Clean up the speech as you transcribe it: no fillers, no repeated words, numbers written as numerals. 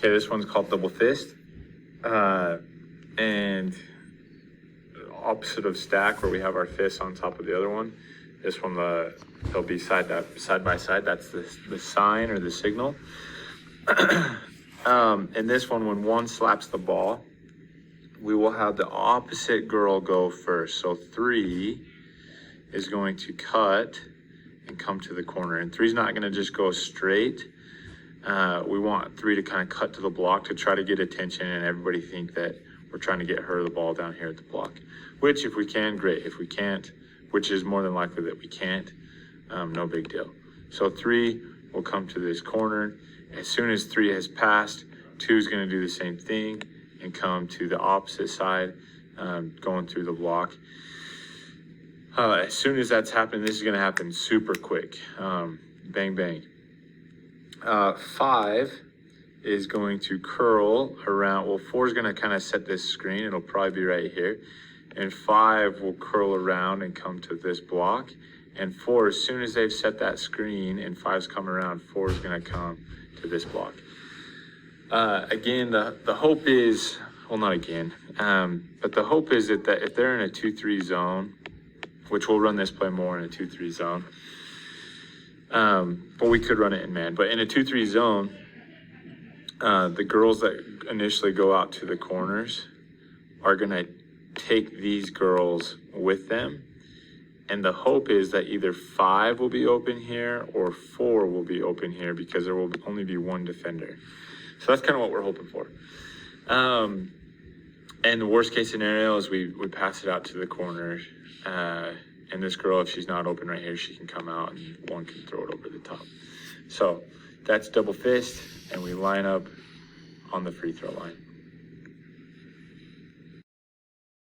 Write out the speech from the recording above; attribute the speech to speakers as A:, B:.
A: Okay, this one's called double fist. And opposite of stack, where we have our fists on top of the other one. This one, they'll be side by side. That's the sign or the signal. And this one, when one slaps the ball, we will have the opposite girl go first. So 3 is going to cut and come to the corner. And 3's not gonna just go straight. We want 3 to kind of cut to the block to try to get attention and everybody think that we're trying to get her the ball down here at the block. Which if we can, great. If we can't, which is more than likely that we can't, no big deal. So 3 will come to this corner. As soon as 3 has passed, 2 is gonna do the same thing and come to the opposite side, going through the block. As soon as that's happening, this is gonna happen super quick. Bang, bang. 5 is going to curl around. Well, 4 is gonna kind of set this screen. It'll probably be right here. And 5 will curl around and come to this block. And 4, as soon as they've set that screen and 5's come around, 4 is gonna come to this block. Again, the hope is, well, not again, but the hope is that if they're in a 2-3 zone, which we'll run this play more in a 2-3 zone, but we could run it in man. But in a 2-3 zone, the girls that initially go out to the corners are gonna take these girls with them. And the hope is that either 5 will be open here or 4 will be open here because there will only be 1 defender. So that's kind of what we're hoping for. And the worst case scenario is we pass it out to the corner. And this girl, if she's not open right here, she can come out and 1 can throw it over the top. So that's double fist, and we line up on the free throw line.